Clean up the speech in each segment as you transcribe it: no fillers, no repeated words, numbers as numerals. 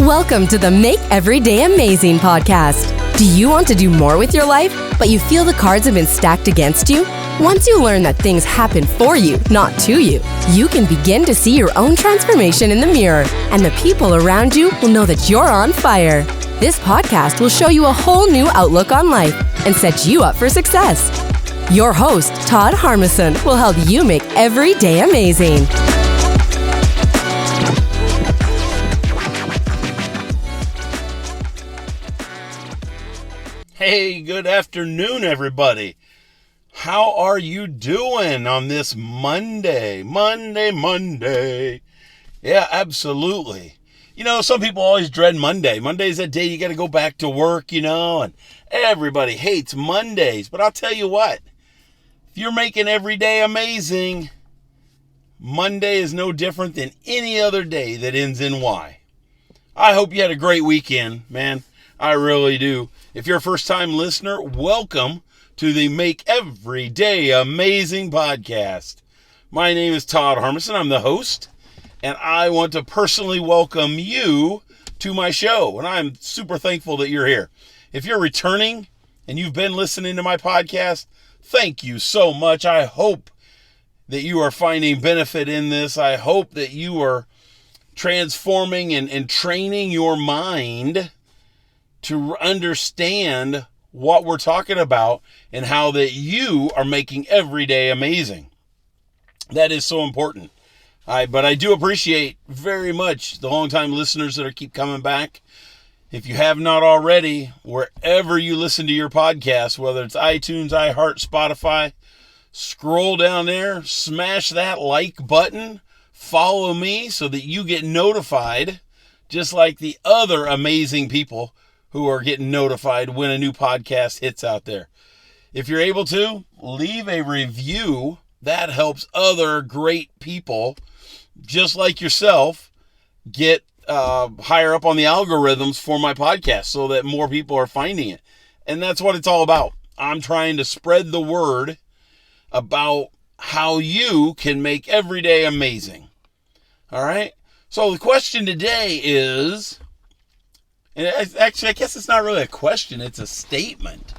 Welcome to the Make Every Day Amazing podcast. Do you want to do more with your life, but you feel the cards have been stacked against you? Once you learn that things happen for you, not to you, you can begin to see your own transformation in the mirror, and the people around you will know that you're on fire. This podcast will show you a whole new outlook on life and set you up for success. Your host, Todd Harmeson, will help you make every day amazing. Hey, good afternoon, everybody. How are you doing on this Monday? Yeah, absolutely. You know, some people always dread Monday. Monday's that day you got to go back to work, and everybody hates Mondays. But I'll tell you what, if you're making every day amazing, Monday is no different than any other day that ends in Y. I hope you had a great weekend, man. I really do. If you're a first-time listener, welcome to the Make Every Day Amazing podcast. My name is Todd Harmeson. I'm the host, and I want to personally welcome you to my show, and I'm super thankful that you're here. If you're returning and you've been listening to my podcast, thank you so much. I hope that you are finding benefit in this. I hope that you are transforming and training your mind to understand what we're talking about and how that you are making every day amazing. That is so important. But I do appreciate very much the longtime listeners that keep coming back. If you have not already, wherever you listen to your podcast, whether it's iTunes, iHeart, Spotify, scroll down there, smash that like button, follow me so that you get notified, just like the other amazing people who are getting notified when a new podcast hits out there. If you're able to, leave a review. That helps other great people, just like yourself, get higher up on the algorithms for my podcast so that more people are finding it. And that's what it's all about. I'm trying to spread the word about how you can make every day amazing. All right? So the question today is, and actually, I guess it's not really a question, it's a statement.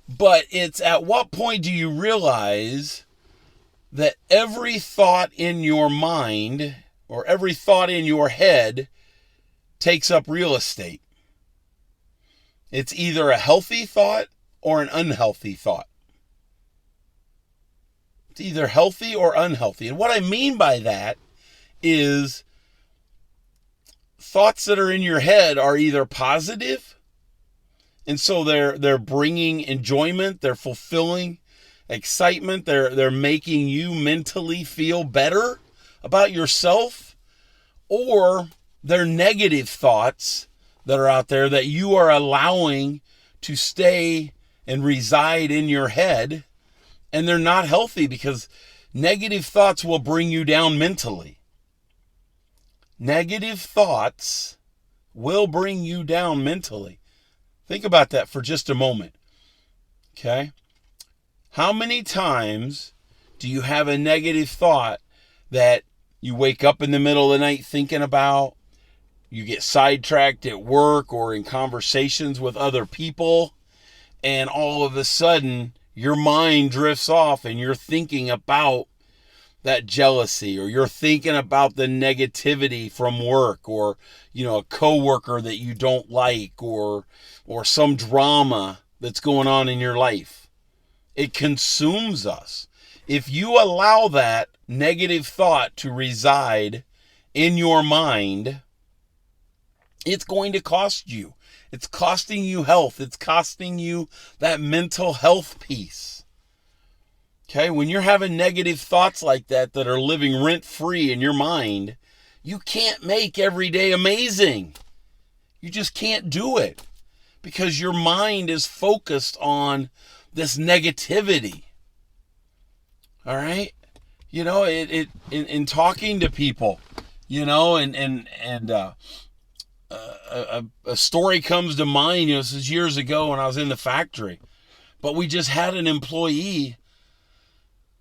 But it's, at what point do you realize that every thought in your mind or every thought in your head takes up real estate? It's either a healthy thought or an unhealthy thought. It's either healthy or unhealthy. And what I mean by that is thoughts that are in your head are either positive, and so they're bringing enjoyment, they're fulfilling excitement, they're making you mentally feel better about yourself, or they're negative thoughts that are out there that you are allowing to stay and reside in your head, and they're not healthy because negative thoughts will bring you down mentally. Negative thoughts will bring you down mentally. Think about that for just a moment. Okay? How many times do you have a negative thought that you wake up in the middle of the night thinking about, you get sidetracked at work or in conversations with other people, and all of a sudden your mind drifts off and you're thinking about that jealousy, or you're thinking about the negativity from work, or, a coworker that you don't like, or some drama that's going on in your life. It consumes us. If you allow that negative thought to reside in your mind, it's going to cost you. It's costing you health. It's costing you that mental health piece. Okay, when you're having negative thoughts like that are living rent-free in your mind, you can't make every day amazing. You just can't do it because your mind is focused on this negativity. All right? In talking to people, a story comes to mind, this is years ago when I was in the factory, but we just had an employee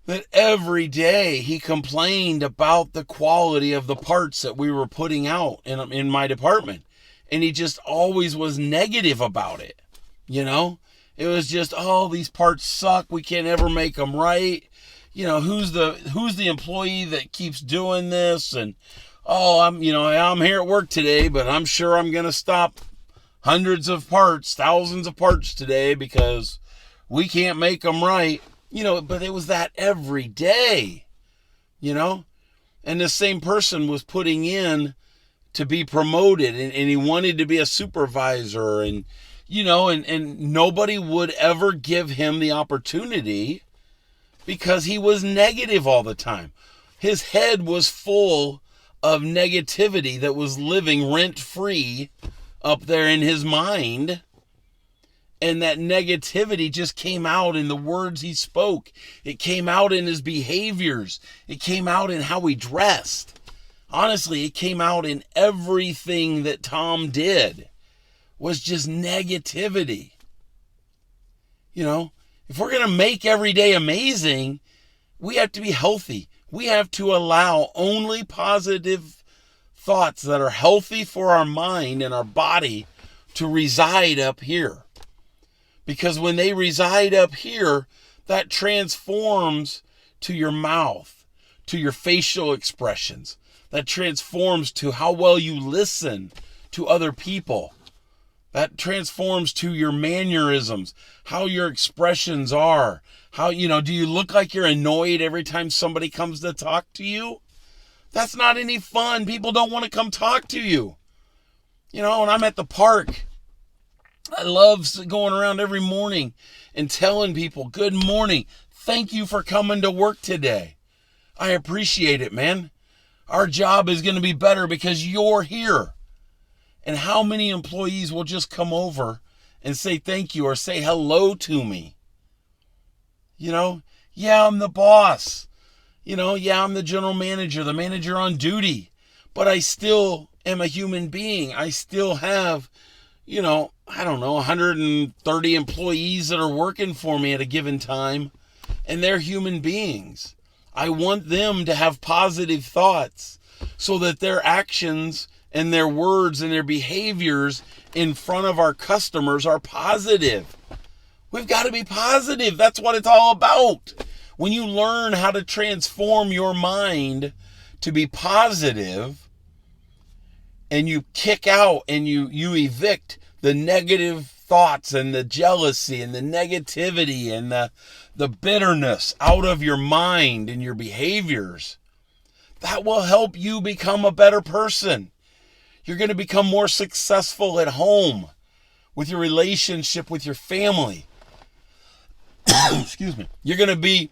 that every day he complained about the quality of the parts that we were putting out in my department. and he just always was negative about it. You know, it was just, oh, these parts suck. We can't ever make them right. You know, who's the employee that keeps doing this? And, oh, I'm here at work today, but I'm sure I'm going to stop hundreds of parts, thousands of parts today because we can't make them right. You know, but it was that every day, you know, and the same person was putting in to be promoted, and he wanted to be a supervisor, and, you know, and nobody would ever give him the opportunity because he was negative all the time. His head was full of negativity that was living rent-free up there in his mind. And that negativity just came out in the words he spoke. It came out in his behaviors. It came out in how he dressed. Honestly, it came out in everything that Tom did. Was just negativity. You know, if we're going to make every day amazing, we have to be healthy. We have to allow only positive thoughts that are healthy for our mind and our body to reside up here. Because when they reside up here, that transforms to your mouth, to your facial expressions. That transforms to how well you listen to other people. That transforms to your mannerisms, how your expressions are. How, you know, do you look like you're annoyed every time somebody comes to talk to you? That's not any fun. People don't want to come talk to you. You know, when I'm at the park, I love going around every morning and telling people, good morning. Thank you for coming to work today. I appreciate it, man. Our job is going to be better because you're here. And how many employees will just come over and say thank you or say hello to me? You know, yeah, I'm the boss. You know, yeah, I'm the general manager, the manager on duty. But I still am a human being. I still have, you know, I don't know, 130 employees that are working for me at a given time, and they're human beings. I want them to have positive thoughts so that their actions and their words and their behaviors in front of our customers are positive. We've got to be positive. That's what it's all about. When you learn how to transform your mind to be positive, and you kick out and you evict the negative thoughts and the jealousy and the negativity and the bitterness out of your mind and your behaviors, that will help you become a better person. You're going to become more successful at home with your relationship with your family. Excuse me. You're going to be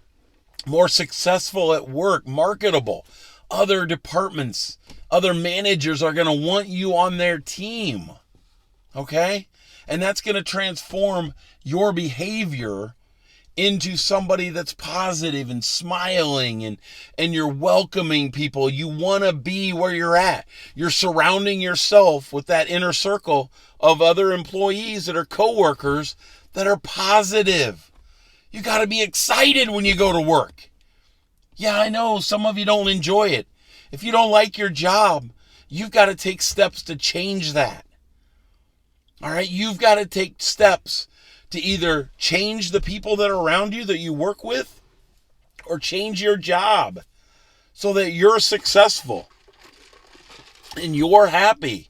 more successful at work, marketable. Other departments, other managers are going to want you on their team. Okay? And that's going to transform your behavior into somebody that's positive and smiling, and you're welcoming people. You want to be where you're at. You're surrounding yourself with that inner circle of other employees that are coworkers that are positive. You got to be excited when you go to work. Yeah, I know some of you don't enjoy it. If you don't like your job, you've got to take steps to change that. All right, you've got to take steps to either change the people that are around you that you work with, or change your job so that you're successful and you're happy.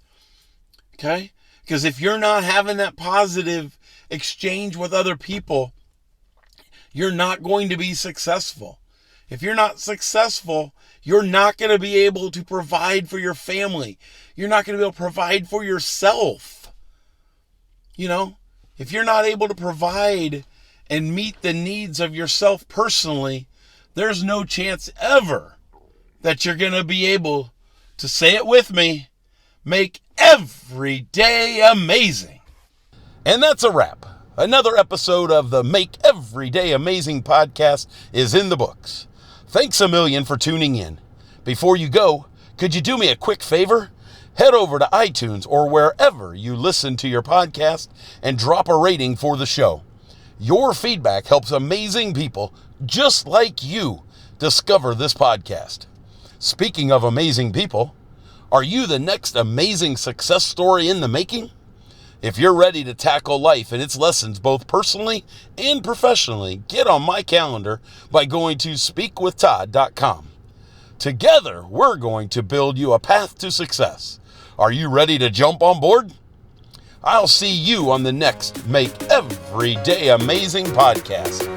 Okay? Because if you're not having that positive exchange with other people, you're not going to be successful. If you're not successful, you're not going to be able to provide for your family. You're not going to be able to provide for yourself. You know, if you're not able to provide and meet the needs of yourself personally, there's no chance ever that you're going to be able to, say it with me, make every day amazing. And that's a wrap. Another episode of the Make Every Day Amazing podcast is in the books. Thanks a million for tuning in. Before you go, could you do me a quick favor? Head over to iTunes or wherever you listen to your podcast and drop a rating for the show. Your feedback helps amazing people just like you discover this podcast. Speaking of amazing people, Are you the next amazing success story in the making? If you're ready to tackle life and its lessons both personally and professionally, get on my calendar by going to speakwithtodd.com. Together, we're going to build you a path to success. Are you ready to jump on board? I'll see you on the next Make Every Day Amazing podcast.